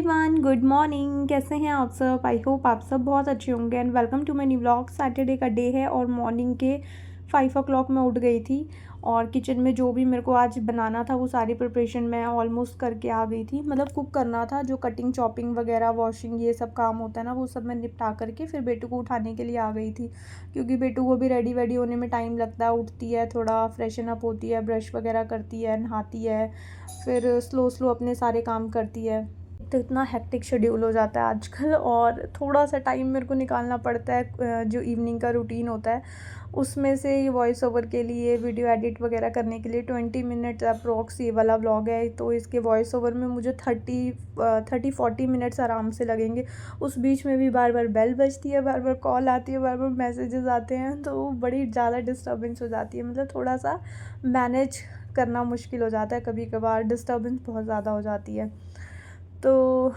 Everyone, good morning. कैसे हैं आप सब? आई होप आप सब बहुत अच्छे होंगे and welcome to my new vlog. Saturday का डे है और मॉर्निंग के 5 o'clock मैं उठ गई थी और किचन में जो भी मेरे को आज बनाना था वो सारी प्रिपरेशन मैं ऑलमोस्ट करके आ गई थी। मतलब कुक करना था, जो कटिंग चॉपिंग वगैरह वॉशिंग ये सब काम होता है ना, वो सब मैं निपटा करके फिर बेटू को उठाने के लिए आ गई थी, क्योंकि बेटू को भी रेडी वेडी होने में टाइम लगता है। उठती है, थोड़ा फ्रेशन अप होती है, ब्रश वगैरह करती है, नहाती है, फिर स्लो स्लो अपने सारे काम करती है। तो इतना हेक्टिक शेड्यूल हो जाता है आजकल और थोड़ा सा टाइम मेरे को निकालना पड़ता है। जो इवनिंग का रूटीन होता है उसमें से ये वॉइस ओवर के लिए, वीडियो एडिट वगैरह करने के लिए 20 मिनट अप्रोक्स ये वाला व्लॉग है, तो इसके वॉइस ओवर में मुझे 30-40 मिनट्स आराम से लगेंगे। उस बीच में भी बार बार बेल बजती है, बार बार कॉल आती है, बार बार मैसेजेस आते हैं, तो बड़ी ज़्यादा डिस्टर्बेंस हो जाती है। मतलब थोड़ा सा मैनेज करना मुश्किल हो जाता है, कभी कभार डिस्टर्बेंस बहुत ज़्यादा हो जाती है। तो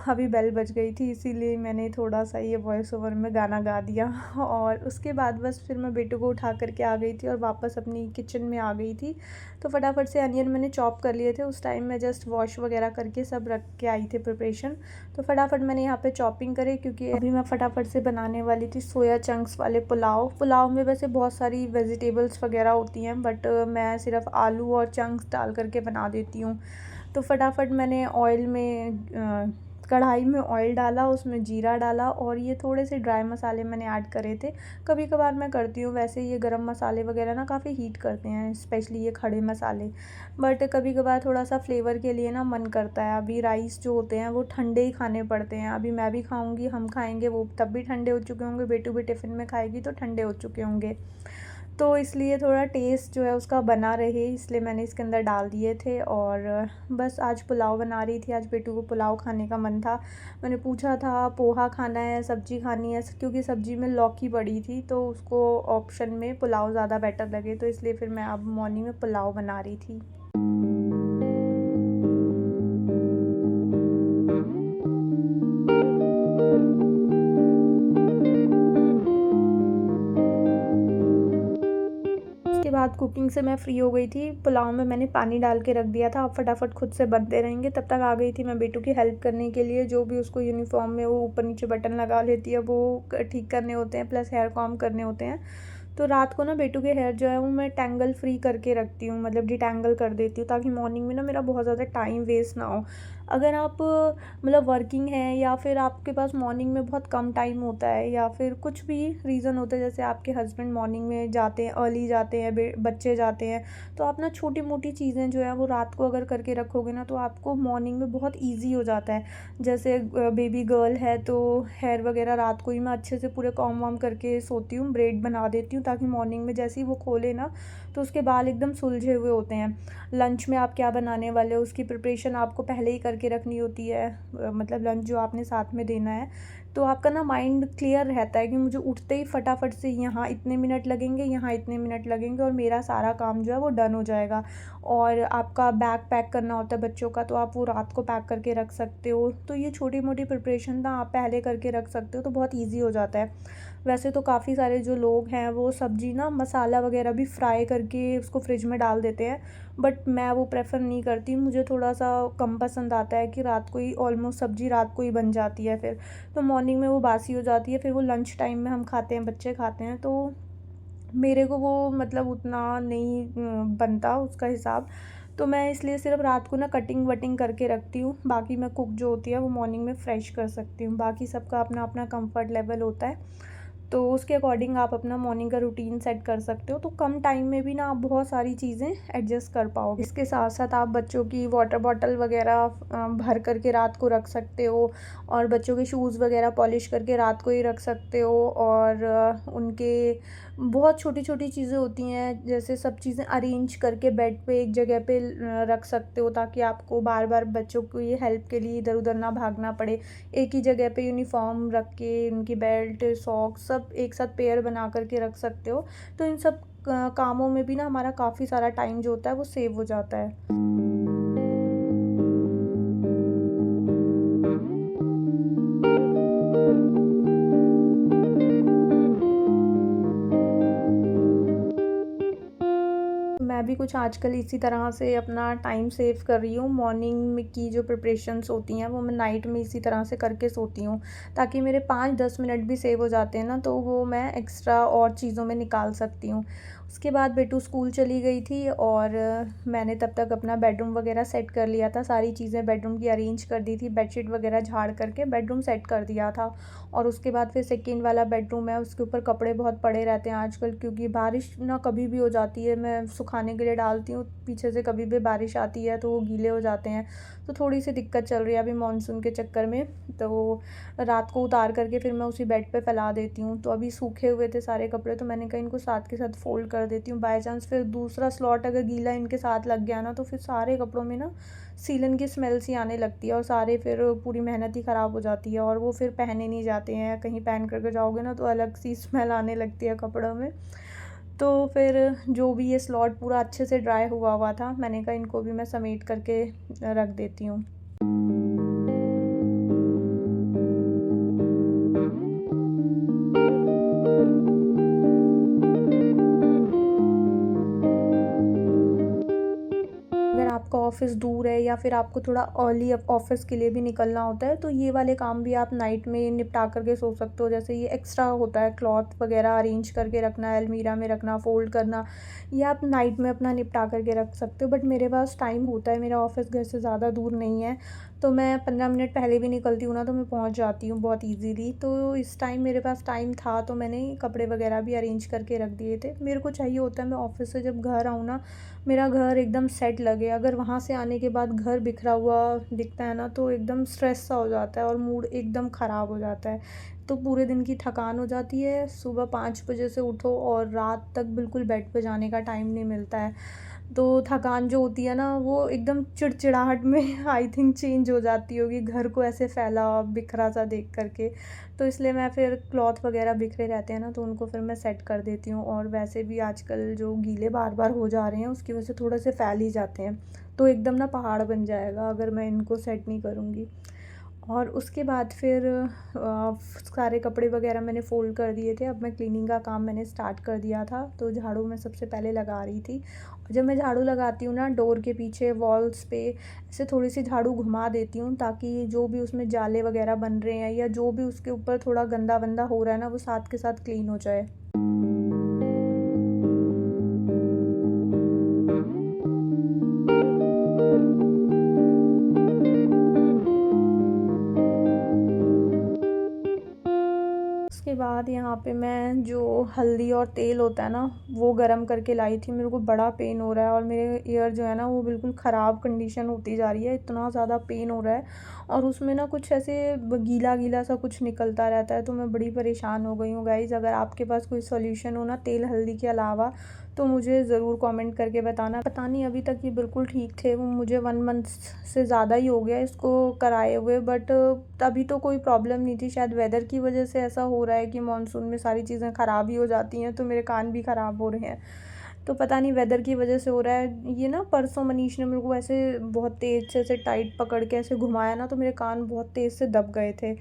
अभी बेल बज गई थी, इसीलिए मैंने थोड़ा सा ये वॉइस ओवर में गाना गा दिया और उसके बाद बस फिर मैं बेटू को उठा करके आ गई थी और वापस अपनी किचन में आ गई थी। तो फटाफट से अनियन मैंने चॉप कर लिए थे, उस टाइम मैं जस्ट वॉश वगैरह करके सब रख के आई थी प्रिपरेशन। तो फटाफट मैंने यहाँ पे चॉपिंग करे, क्योंकि अभी मैं फटाफट से बनाने वाली थी सोया चंक्स वाले पुलाव में वैसे बहुत सारी वेजिटेबल्स वगैरह होती हैं, बट मैं सिर्फ आलू और चंक्स डाल करके बना देती हूँ। तो फटाफट मैंने ऑयल में कढ़ाई में ऑयल डाला, उसमें जीरा डाला और ये थोड़े से ड्राई मसाले मैंने ऐड करे थे। कभी कभार मैं करती हूँ, वैसे ये गरम मसाले वगैरह ना काफ़ी हीट करते हैं, स्पेशली ये खड़े मसाले, बट कभी कभार थोड़ा सा फ्लेवर के लिए ना मन करता है। अभी राइस जो होते हैं वो ठंडे ही खाने पड़ते हैं, अभी मैं भी खाऊंगी, हम खाएंगे, वो तब भी ठंडे हो चुके होंगे, बेटू भी टिफ़िन में खाएगी तो ठंडे हो चुके होंगे। तो इसलिए थोड़ा टेस्ट जो है उसका बना रहे, इसलिए मैंने इसके अंदर डाल दिए थे। और बस आज पुलाव बना रही थी, आज बेटू को पुलाव खाने का मन था। मैंने पूछा था पोहा खाना है, सब्जी खानी है, क्योंकि सब्जी में लौकी पड़ी थी तो उसको ऑप्शन में पुलाव ज़्यादा बेटर लगे, तो इसलिए फिर मैं अब मॉर्निंग में पुलाव बना रही थी। उसके बाद कुकिंग से मैं फ़्री हो गई थी। पुलाव में मैंने पानी डाल के रख दिया था, अब फटाफट खुद से बनते रहेंगे। तब तक आ गई थी मैं बेटू की हेल्प करने के लिए, जो भी उसको यूनिफॉर्म में वो ऊपर नीचे बटन लगा लेती है वो ठीक करने होते हैं, प्लस हेयर कॉम करने होते हैं। तो रात को ना बेटू के हेयर जो है वो मैं टैंगल फ्री करके रखती हूँ, मतलब डिटैंगल कर देती हूँ, ताकि मॉर्निंग में ना मेरा बहुत ज़्यादा टाइम वेस्ट ना हो। अगर आप मतलब वर्किंग हैं या फिर आपके पास मॉर्निंग में बहुत कम टाइम होता है या फिर कुछ भी रीज़न होता है, जैसे आपके हस्बैंड मॉर्निंग में जाते हैं, अर्ली जाते हैं, बच्चे जाते हैं, तो आप ना छोटी मोटी चीज़ें जो है वो रात को अगर करके रखोगे ना तो आपको मॉर्निंग में बहुत ईजी हो जाता है। जैसे बेबी गर्ल है तो हेयर वगैरह रात को ही मैं अच्छे से पूरे कॉम वॉम करके सोती हूँ, ब्रेड बना देती हूँ, ताकि मॉर्निंग में जैसे ही वो खोले ना तो उसके बाल एकदम सुलझे हुए होते हैं। लंच में आप क्या बनाने वाले हो उसकी प्रिपरेशन आपको पहले ही करके रखनी होती है, मतलब लंच जो आपने साथ में देना है, तो आपका ना माइंड क्लियर रहता है कि मुझे उठते ही फटाफट से यहाँ इतने मिनट लगेंगे, यहाँ इतने मिनट लगेंगे और मेरा सारा काम जो है वो डन हो जाएगा। और आपका बैग पैक करना होता है बच्चों का, तो आप वो रात को पैक करके रख सकते हो। तो ये छोटी मोटी प्रिपरेशन ना आप पहले करके रख सकते हो तो बहुत ईजी हो जाता है। वैसे तो काफ़ी सारे जो लोग हैं वो सब्ज़ी ना मसाला वगैरह भी फ्राई करके उसको फ्रिज में डाल देते हैं, बट मैं वो प्रेफर नहीं करती। मुझे थोड़ा सा कम पसंद आता है कि रात को ही ऑलमोस्ट सब्ज़ी रात को ही बन जाती है, फिर तो मॉर्निंग में वो बासी हो जाती है, फिर वो लंच टाइम में हम खाते हैं, बच्चे खाते हैं, तो मेरे को वो मतलब उतना नहीं बनता उसका हिसाब। तो मैं इसलिए सिर्फ रात को ना कटिंग वटिंग करके रखती हूँ, बाकी मैं कुक जो होती है वो मॉर्निंग में फ़्रेश कर सकती हूँ। बाकी सबका अपना अपना कंफर्ट लेवल होता है, तो उसके अकॉर्डिंग आप अपना मॉर्निंग का रूटीन सेट कर सकते हो, तो कम टाइम में भी ना आप बहुत सारी चीज़ें एडजस्ट कर पाओगे। इसके साथ साथ आप बच्चों की वाटर बॉटल वगैरह भर करके रात को रख सकते हो, और बच्चों के शूज़ वगैरह पॉलिश करके रात को ही रख सकते हो। और उनके बहुत छोटी छोटी चीज़ें होती हैं, जैसे सब चीज़ें अरेंज करके बेड पे एक जगह पे रख सकते हो, ताकि आपको बार बार बच्चों को ये हेल्प के लिए इधर उधर ना भागना पड़े। एक ही जगह पे यूनिफॉर्म रख के उनकी बेल्ट सॉक्स सब एक साथ पेयर बना करके रख सकते हो। तो इन सब कामों में भी ना हमारा काफ़ी सारा टाइम जो होता है वो सेव हो जाता है। मैं भी कुछ आजकल इसी तरह से अपना टाइम सेव कर रही हूँ। मॉर्निंग में की जो प्रिपरेशंस होती हैं वो मैं नाइट में इसी तरह से करके सोती हूँ, ताकि मेरे 5-10 मिनट भी सेव हो जाते हैं ना, तो वो मैं एक्स्ट्रा और चीज़ों में निकाल सकती हूँ। उसके बाद बेटू स्कूल चली गई थी और मैंने तब तक अपना बेडरूम वगैरह सेट कर लिया था, सारी चीज़ें बेडरूम की अरेंज कर दी थी, बेडशीट वगैरह झाड़ करके बेडरूम सेट कर दिया था। और उसके बाद फिर सेकेंड वाला बेडरूम है, उसके ऊपर कपड़े बहुत पड़े रहते हैं आजकल, क्योंकि बारिश ना कभी भी हो जाती है। मैं सुखाने के लिए डालती हूँ, पीछे से कभी भी बारिश आती है तो वो गीले हो जाते हैं, तो थोड़ी सी दिक्कत चल रही है अभी मानसून के चक्कर में। तो रात को उतार करके फिर मैं उसी बेड पे फैला देती हूँ। तो अभी सूखे हुए थे सारे कपड़े, तो मैंने कहा इनको साथ के साथ फ़ोल्ड कर देती हूँ। बाय चांस फिर दूसरा स्लॉट अगर गीला इनके साथ लग गया ना, तो फिर सारे कपड़ों में ना सीलन की स्मेल सी आने लगती है और सारे फिर पूरी मेहनत ही ख़राब हो जाती है और वो फिर पहने नहीं जाते हैं। कहीं पहन करके जाओगे ना तो अलग सी स्मेल आने लगती है कपड़ों में। तो फिर जो भी ये स्लॉट पूरा अच्छे से ड्राई हुआ हुआ था, मैंने कहा इनको भी मैं समेट करके रख देती हूँ। अगर आपका ऑफ़िस दूर है या फिर आपको थोड़ा अर्ली ऑफ़िस के लिए भी निकलना होता है, तो ये वाले काम भी आप नाइट में निपटा कर के सो सकते हो। जैसे ये एक्स्ट्रा होता है, क्लॉथ वगैरह अरेंज करके रखना, अलमीरा में रखना, फ़ोल्ड करना, ये आप नाइट में अपना निपटा कर के रख सकते हो। बट मेरे पास टाइम होता है, मेरा ऑफ़िस घर से ज़्यादा दूर नहीं है, तो मैं 15 मिनट पहले भी निकलती हूँ ना, तो मैं पहुँच जाती हूँ बहुत ईज़िली। तो इस टाइम मेरे पास टाइम था, तो मैंने कपड़े वगैरह भी अरेंज करके रख दिए थे। मेरे को चाहिए होता है मैं ऑफ़िस से जब घर आऊँ ना, मेरा घर एकदम सेट लगे। अगर वहाँ से आने के बाद घर बिखरा हुआ दिखता है ना, तो एकदम स्ट्रेस सा हो जाता है और मूड एकदम ख़राब हो जाता है। तो पूरे दिन की थकान हो जाती है, सुबह 5 बजे से उठो और रात तक बिल्कुल बेड पे जाने का टाइम नहीं मिलता है। तो थकान जो होती है ना, वो एकदम चिड़चिड़ाहट में आई थिंक चेंज हो जाती होगी, घर को ऐसे फैला बिखरा सा देख कर के। तो इसलिए मैं फिर क्लॉथ वगैरह बिखरे रहते हैं ना, तो उनको फिर मैं सेट कर देती हूँ। और वैसे भी आजकल जो गीले बार-बार हो जा रहे हैं, उसकी वजह से थोड़े से फैल ही जाते हैं। तो एकदम ना पहाड़ बन जाएगा अगर मैं इनको सेट नहीं करूँगी। और उसके बाद फिर सारे कपड़े वगैरह मैंने फ़ोल्ड कर दिए थे। अब मैं क्लीनिंग का काम मैंने स्टार्ट कर दिया था, तो झाड़ू मैं सबसे पहले लगा रही थी। और जब मैं झाड़ू लगाती हूँ ना, डोर के पीछे वॉल्स पे ऐसे थोड़ी-सी झाड़ू घुमा देती हूँ, ताकि जो भी उसमें जाले वगैरह बन रहे हैं या जो भी उसके ऊपर थोड़ा गंदा-वंदा हो रहा है ना, वो साथ के साथ क्लीन हो जाए। उसके बाद यहाँ पे मैं जो हल्दी और तेल होता है ना, वो गरम करके लाई थी। मेरे को बड़ा पेन हो रहा है और मेरे ईयर जो है ना, वो बिल्कुल ख़राब कंडीशन होती जा रही है, इतना ज़्यादा पेन हो रहा है और उसमें ना कुछ ऐसे गीला-गीला सा कुछ निकलता रहता है, तो मैं बड़ी परेशान हो गई हूँ। गाइज़, अगर आपके पास कोई सॉल्यूशन हो ना तेल हल्दी के अलावा, तो मुझे ज़रूर कमेंट करके बताना। पता नहीं, अभी तक ये बिल्कुल ठीक थे, वो मुझे 1 मंथ से ज़्यादा ही हो गया इसको कराए हुए, बट तभी तो कोई प्रॉब्लम नहीं थी। शायद वेदर की वजह से ऐसा हो रहा है कि मानसून में सारी चीज़ें ख़राब ही हो जाती हैं, तो मेरे कान भी ख़राब हो रहे हैं। तो पता नहीं वेदर की वजह से हो रहा है। ये ना परसों मनीष ने मेरे को ऐसे बहुत तेज़ से ऐसे टाइट पकड़ के ऐसे घुमाया ना, तो मेरे कान बहुत तेज़ से दब गए थे।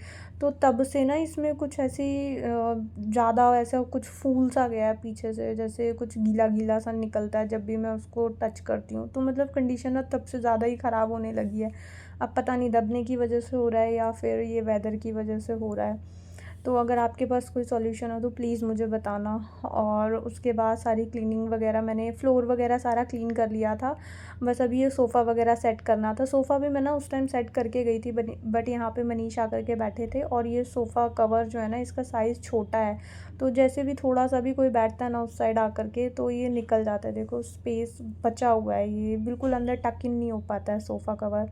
तो तब से ना इसमें कुछ ऐसी ज़्यादा ऐसा कुछ फूल सा गया है पीछे से, जैसे कुछ गीला-गीला सा निकलता है जब भी मैं उसको टच करती हूँ। तो मतलब कंडीशन ना तब से ज़्यादा ही ख़राब होने लगी है। अब पता नहीं दबने की वजह से हो रहा है या फिर ये वेदर की वजह से हो रहा है। तो अगर आपके पास कोई सॉल्यूशन हो तो प्लीज़ मुझे बताना। और उसके बाद सारी क्लीनिंग वगैरह मैंने फ्लोर वगैरह सारा क्लीन कर लिया था। बस अभी ये सोफ़ा वगैरह सेट करना था। सोफ़ा भी मैं ना उस टाइम सेट करके गई थी, बट यहाँ पे मनीष आकर के बैठे थे और ये सोफ़ा कवर जो है ना, इसका साइज़ छोटा है। तो जैसे भी थोड़ा-सा भी कोई बैठता है ना उस साइड आकर के, तो ये निकल जाता है। देखो स्पेस बचा हुआ है, ये बिल्कुल अंदर टक इन नहीं हो पाता है सोफ़ा कवर।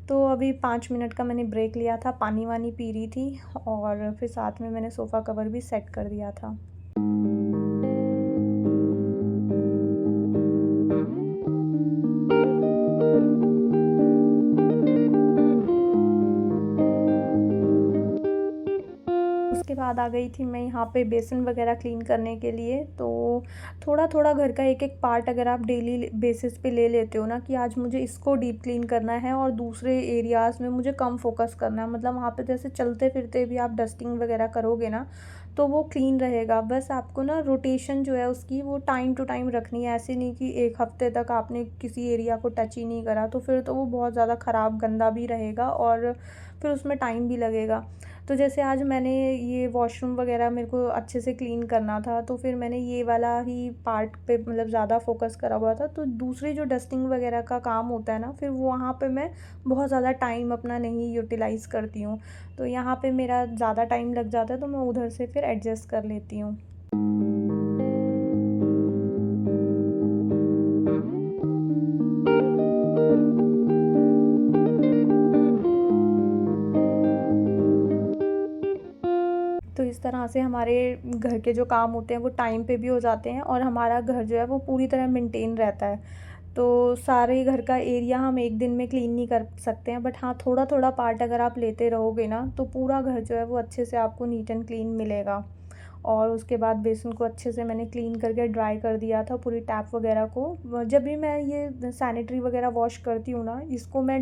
तो अभी 5 मिनट का मैंने ब्रेक लिया था, पानी-वानी पी रही थी और फिर साथ में मैंने सोफ़ा कवर भी सेट कर दिया था। उसके बाद आ गई थी मैं यहाँ पे बेसिन वगैरह क्लीन करने के लिए। तो थोड़ा-थोड़ा घर का एक-एक पार्ट अगर आप डेली बेसिस पे ले लेते हो ना, कि आज मुझे इसको डीप क्लीन करना है और दूसरे एरियाज़ में मुझे कम फ़ोकस करना है। मतलब वहाँ पे जैसे चलते-फिरते भी आप डस्टिंग वगैरह करोगे ना, तो वो क्लीन रहेगा। बस आपको ना रोटेशन जो है उसकी वो टाइम टू टाइम रखनी है, ऐसे नहीं कि 1 हफ़्ते तक आपने किसी एरिया को टच ही नहीं करा, तो फिर तो वो बहुत ज़्यादा ख़राब गंदा भी रहेगा और फिर उसमें टाइम भी लगेगा। तो जैसे आज मैंने ये वॉशरूम वग़ैरह मेरे को अच्छे से क्लीन करना था, तो फिर मैंने ये वाला ही पार्ट पे मतलब ज़्यादा फ़ोकस करा हुआ था। तो दूसरी जो डस्टिंग वग़ैरह का काम होता है ना, फिर वहाँ पे मैं बहुत ज़्यादा टाइम अपना नहीं यूटिलाइज़ करती हूँ। तो यहाँ पे मेरा ज़्यादा टाइम लग जाता है, तो मैं उधर से फिर एडजस्ट कर लेती हूँ। तो इस तरह से हमारे घर के जो काम होते हैं वो टाइम पे भी हो जाते हैं और हमारा घर जो है वो पूरी तरह मेंटेन रहता है। तो सारे घर का एरिया हम एक दिन में क्लीन नहीं कर सकते हैं, बट हाँ, थोड़ा-थोड़ा पार्ट अगर आप लेते रहोगे ना, तो पूरा घर जो है वो अच्छे से आपको नीट एंड क्लीन मिलेगा। और उसके बाद बेसिन को अच्छे से मैंने क्लीन करके ड्राई कर दिया था, पूरी टैप वगैरह को। जब भी मैं ये सैनिटरी वगैरह वॉश करती हूँ ना, इसको मैं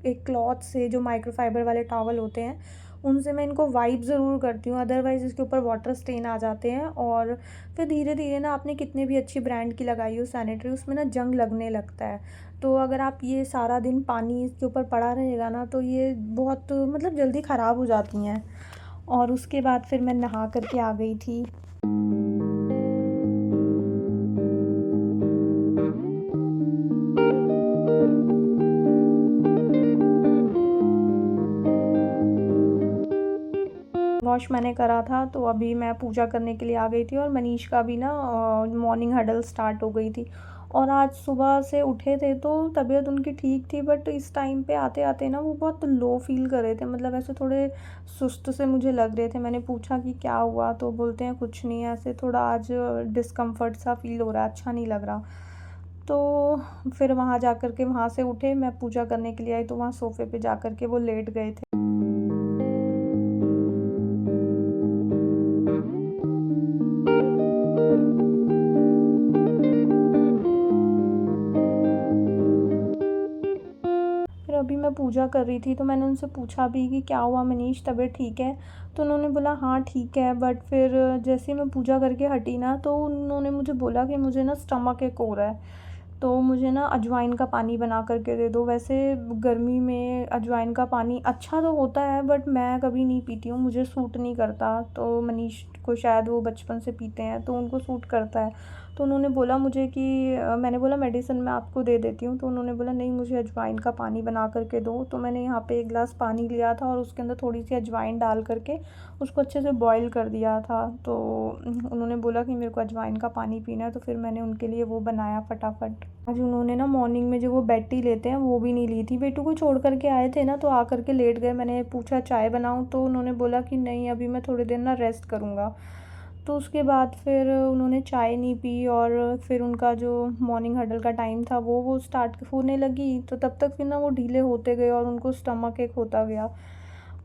एक क्लॉथ से, जो माइक्रोफाइबर वाले टॉवल होते हैं, उनसे मैं इनको वाइप ज़रूर करती हूँ, अदरवाइज़ इसके ऊपर वाटर स्टेन आ जाते हैं। और फिर धीरे-धीरे ना, आपने कितने भी अच्छी ब्रांड की लगाई हो सैनिटरी, उसमें ना जंग लगने लगता है। तो अगर आप ये सारा दिन पानी इसके ऊपर पड़ा रहेगा ना, तो ये बहुत मतलब जल्दी ख़राब हो जाती हैं। और उसके बाद फिर मैं नहा कर के आ गई थी। वॉश मैंने करा था, तो अभी मैं पूजा करने के लिए आ गई थी और मनीष का भी ना मॉर्निंग हडल स्टार्ट हो गई थी। और आज सुबह से उठे थे तो तबीयत उनकी ठीक थी, बट इस टाइम पे आते-आते ना वो बहुत लो फ़ील कर रहे थे, मतलब ऐसे थोड़े सुस्त से मुझे लग रहे थे। मैंने पूछा कि क्या हुआ? तो बोलते हैं कुछ नहीं, ऐसे थोड़ा आज डिस्कम्फ़र्ट सा फ़ील हो रहा है, अच्छा नहीं लग रहा। तो फिर वहाँ जा कर के, वहाँ से उठे, मैं पूजा करने के लिए आई, तो वहाँ सोफ़े पे जा कर के वो लेट गए थे। फिर अभी मैं पूजा कर रही थी, तो मैंने उनसे पूछा भी कि क्या हुआ मनीष, तबीयत ठीक है? तो उन्होंने बोला हाँ ठीक है, बट फिर जैसे ही मैं पूजा करके हटी ना, तो उन्होंने मुझे बोला कि मुझे ना स्टमक एक हो रहा है, तो मुझे ना अजवाइन का पानी बना कर के दे दो। वैसे गर्मी में अजवाइन का पानी अच्छा तो होता है, बट मैं कभी नहीं पीती हूँ, मुझे सूट नहीं करता। तो मनीष को शायद वो बचपन से पीते हैं, तो उनको सूट करता है। तो उन्होंने बोला मुझे कि मैंने बोला मेडिसिन मैं आपको दे देती हूँ, तो उन्होंने बोला नहीं, मुझे अजवाइन का पानी बना कर के दो। तो मैंने यहाँ पे 1 गिलास पानी लिया था और उसके अंदर थोड़ी-सी अजवाइन डाल कर के उसको अच्छे से बॉयल कर दिया था। तो उन्होंने बोला कि मेरे को अजवाइन का पानी पीना है, तो फिर मैंने उनके लिए वो बनाया फटाफट। आज उन्होंने ना मॉर्निंग में जो वो बेड टी लेते हैं वो भी नहीं ली थी। बेटू को छोड़ कर के आए थे ना, तो आ कर के लेट गए। मैंने पूछा चाय बनाऊँ? तो उन्होंने बोला कि नहीं, अभी मैं थोड़ी देर ना रेस्ट करूँगा। तो उसके बाद फिर उन्होंने चाय नहीं पी और फिर उनका जो मॉर्निंग हडल का टाइम था वो स्टार्ट होने लगी, तो तब तक फिर ना वो ढीले होते गए और उनको स्टमक एक होता गया।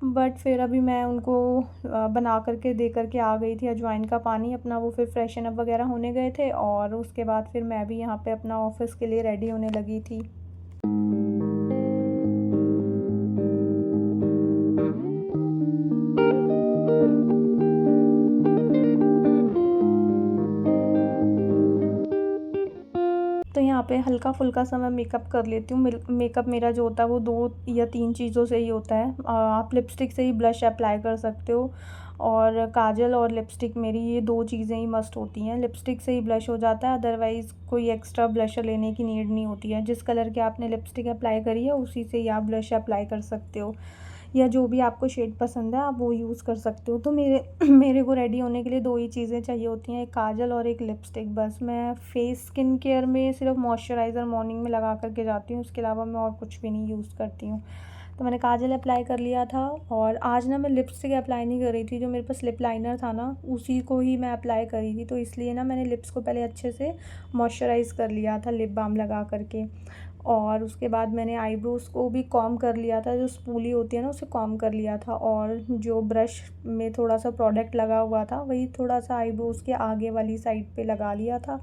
बट फिर अभी मैं उनको बना कर के दे कर के आ गई थी अजवाइन का पानी अपना। वो फिर फ्रेशन अप वगैरह होने गए थे और उसके बाद फिर मैं भी यहाँ पे अपना ऑफ़िस के लिए रेडी होने लगी थी। तो यहाँ पे हल्का-फुल्का सा मैं मेकअप कर लेती हूँ। मेकअप मेरा जो होता है वो 2 या 3 चीज़ों से ही होता है। आप लिपस्टिक से ही ब्लश अप्लाई कर सकते हो और काजल और लिपस्टिक, मेरी ये 2 चीज़ें ही मस्ट होती हैं। लिपस्टिक से ही ब्लश हो जाता है, अदरवाइज़ कोई एक्स्ट्रा ब्लशर लेने की नीड नहीं होती है। जिस कलर की आपने लिपस्टिक अप्लाई करी है उसी से ही आप ब्लश अप्लाई कर सकते हो, या जो भी आपको शेड पसंद है आप वो यूज़ कर सकते हो। तो मेरे मेरे को रेडी होने के लिए 2 ही चीज़ें चाहिए होती हैं, एक काजल और एक लिपस्टिक। बस मैं फेस स्किन केयर में सिर्फ मॉइस्चराइज़र मॉर्निंग में लगा कर के जाती हूँ, उसके अलावा मैं और कुछ भी नहीं यूज़ करती हूँ। तो मैंने काजल अप्लाई कर लिया था और आज ना मैं लिपस्टिक अप्लाई नहीं कर रही थी, जो मेरे पास लिप लाइनर था ना उसी को ही मैं अप्लाई करी थी। तो इसलिए ना मैंने लिप्स को पहले अच्छे से मॉइस्चराइज़ कर लिया था लिप बाम लगा कर के। और उसके बाद मैंने आईब्रोज़ को भी कॉम्ब कर लिया था, जो स्पूली होती है ना उसे कॉम्ब कर लिया था, और जो ब्रश में थोड़ा सा प्रोडक्ट लगा हुआ था वही थोड़ा सा आईब्रोज़ के आगे वाली साइड पे लगा लिया था।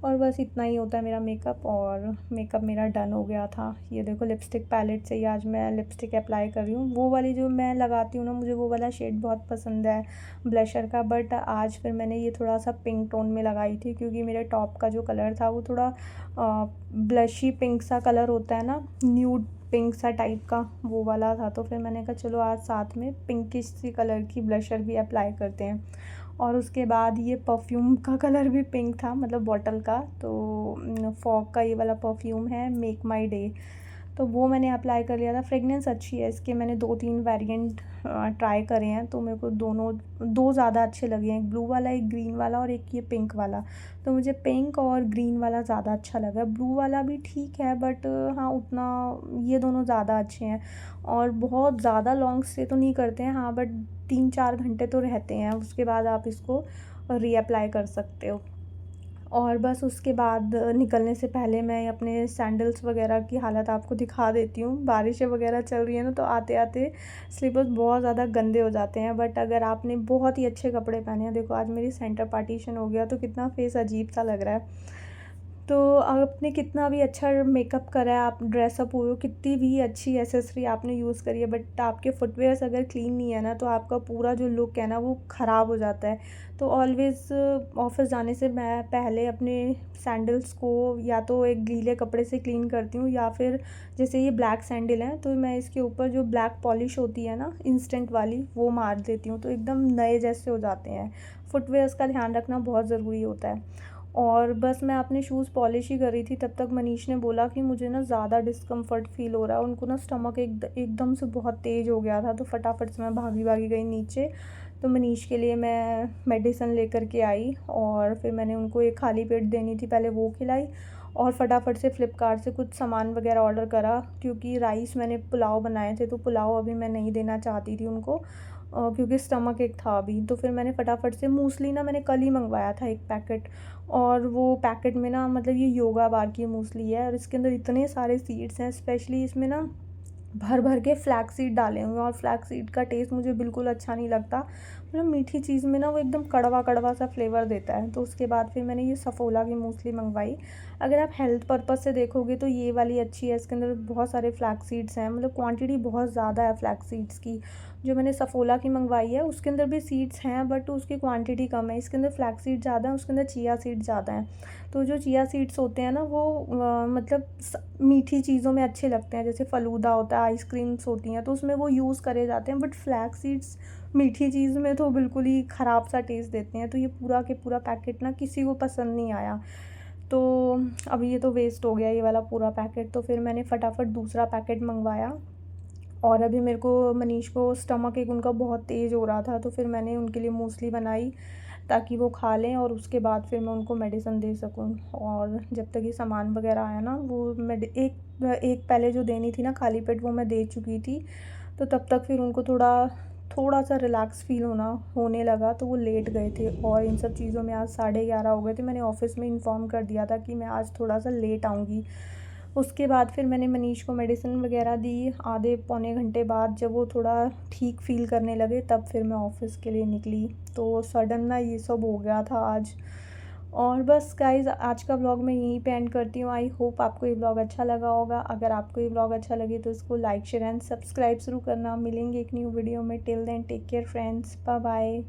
और बस इतना ही होता है मेरा मेकअप, और मेकअप मेरा डन हो गया था। ये देखो लिपस्टिक पैलेट से ही आज मैं लिपस्टिक अप्लाई कर रही हूँ। वो वाली जो मैं लगाती हूँ ना, मुझे वो वाला शेड बहुत पसंद है ब्लशर का, बट आज फिर मैंने ये थोड़ा सा पिंक टोन में लगाई थी, क्योंकि मेरे टॉप का जो कलर था वो थोड़ा ब्लशी पिंक सा कलर होता है ना, न्यूड पिंक सा टाइप का, वो वाला था। तो फिर मैंने कहा चलो आज साथ में पिंकिश सी कलर की ब्लशर भी अप्लाई करते हैं। और उसके बाद ये परफ्यूम का कलर भी पिंक था, मतलब बॉटल का, तो फॉग का ये वाला परफ्यूम है मेक माई डे, तो वो मैंने अप्लाई कर लिया था। फ्रेगनेंस अच्छी है इसके, मैंने 2-3 वेरिएंट ट्राई करे हैं, तो मेरे को दो ज़्यादा अच्छे लगे हैं, एक ब्लू वाला, एक ग्रीन वाला, और एक ये पिंक वाला। तो मुझे पिंक और ग्रीन वाला ज़्यादा अच्छा लगा। ब्लू वाला भी ठीक है, बट हाँ उतना, ये दोनों ज़्यादा अच्छे हैं। और बहुत ज़्यादा लॉन्ग स्टे तो नहीं करते हैं, हाँ, बट 3-4 घंटे तो रहते हैं, उसके बाद आप इसको रीअप्लाई कर सकते हो। और बस उसके बाद निकलने से पहले मैं अपने सैंडल्स वगैरह की हालत आपको दिखा देती हूँ। बारिशें वगैरह चल रही है ना, तो आते आते स्लीपर्स बहुत ज़्यादा गंदे हो जाते हैं, बट अगर आपने बहुत ही अच्छे कपड़े पहने हैं, देखो आज मेरी सेंटर पार्टीशन हो गया तो कितना फेस अजीब सा लग रहा है। तो आपने कितना भी अच्छा मेकअप करा है, आप ड्रेसअप हुए हो, कितनी भी अच्छी एसेसरी आपने यूज़ करी है, बट आपके फुटवेयर्स अगर क्लीन नहीं है ना, तो आपका पूरा जो लुक है ना वो ख़राब हो जाता है। तो ऑलवेज़ ऑफिस जाने से मैं पहले अपने सैंडल्स को या तो एक गीले कपड़े से क्लीन करती हूँ, या फिर जैसे ये ब्लैक सैंडल है तो मैं इसके ऊपर जो ब्लैक पॉलिश होती है ना इंस्टेंट वाली, वो मार देती हूँ, तो एकदम नए जैसे हो जाते हैं। फुटवेयर्स का ध्यान रखना बहुत ज़रूरी होता है। और बस मैं अपने शूज़ पॉलिश ही कर रही थी, तब तक मनीष ने बोला कि मुझे ना ज़्यादा डिस्कम्फ़र्ट फ़ील हो रहा है। उनको ना स्टमक एकदम से बहुत तेज़ हो गया था, तो फटाफट से मैं भागी भागी गई नीचे। तो मनीष के लिए मैं मेडिसिन लेकर के आई, और फिर मैंने उनको एक खाली पेट देनी थी, पहले वो खिलाई, और फटाफट से फ़्लिपकार्ट से कुछ सामान वगैरह ऑर्डर करा, क्योंकि राइस मैंने पुलाव बनाए थे, तो पुलाव अभी मैं नहीं देना चाहती थी उनको, क्योंकि स्टमक एक था अभी। तो फिर मैंने फटाफट से मूसली ना मैंने कल ही मंगवाया था 1 पैकेट, और वो पैकेट में ना, मतलब ये योगा बार की मूसली है, और इसके अंदर इतने सारे सीड्स हैं, स्पेशली इसमें ना भर भर के फ्लैक्स सीड डाले हुए हैं, और फ्लैक्स सीड का टेस्ट मुझे बिल्कुल अच्छा नहीं लगता, मतलब मीठी चीज़ में ना वो एकदम कड़वा कड़वा सा फ्लेवर देता है। तो उसके बाद फिर मैंने ये सफोला की मूसली मंगवाई। अगर आप हेल्थ पर्पज़ से देखोगे तो ये वाली अच्छी है, इसके अंदर बहुत सारे फ्लैक्स सीड्स हैं, मतलब क्वांटिटी बहुत ज़्यादा है फ्लैक्स सीड्स की। जो मैंने सफोला की मंगवाई है उसके अंदर भी सीड्स हैं, बट उसकी क्वांटिटी कम है, इसके अंदर फ्लैक्स सीड ज़्यादा है, उसके अंदर चिया सीड ज़्यादा है। तो जो चिया सीड्स होते हैं ना वो मतलब मीठी चीज़ों में अच्छे लगते हैं, जैसे फ़लूदा होता है, आइसक्रीम्स होती हैं, तो उसमें वो यूज़ करे जाते हैं, बट फ्लैक्स सीड्स मीठी चीज़ में तो बिल्कुल ही ख़राब सा टेस्ट देते हैं। तो ये पूरा के पूरा पैकेट ना किसी को पसंद नहीं आया, तो अब ये तो वेस्ट हो गया ये वाला पूरा पैकेट। तो फिर मैंने फटाफट दूसरा पैकेट मंगवाया, और अभी मेरे को मनीष को स्टमक एक उनका बहुत तेज़ हो रहा था, तो फिर मैंने उनके लिए मूसली बनाई ताकि वो खा लें, और उसके बाद फिर मैं उनको मेडिसिन दे सकूं। और जब तक ये सामान वगैरह आया ना, वो एक पहले जो देनी थी ना खाली पेट, वो मैं दे चुकी थी, तो तब तक फिर उनको थोड़ा सा रिलैक्स फ़ील होने लगा, तो वो लेट गए थे। और इन सब चीज़ों में आज 11:30 हो गए थे। मैंने ऑफ़िस में इन्फॉर्म कर दिया था कि मैं आज थोड़ा सा लेट आऊँगी। उसके बाद फिर मैंने मनीष को मेडिसिन वगैरह दी, आधे पौने घंटे बाद जब वो थोड़ा ठीक फ़ील करने लगे, तब फिर मैं ऑफ़िस के लिए निकली। तो सडन ना ये सब हो गया था आज। और बस गाइज़, आज का व्लॉग मैं यहीं पे एंड करती हूँ। आई होप आपको ये व्लॉग अच्छा लगा होगा। अगर आपको ये व्लॉग अच्छा लगे तो इसको लाइक, शेयर एंड सब्सक्राइब ज़रूर करना। मिलेंगे एक न्यू वीडियो में। Till then take care friends, bye bye.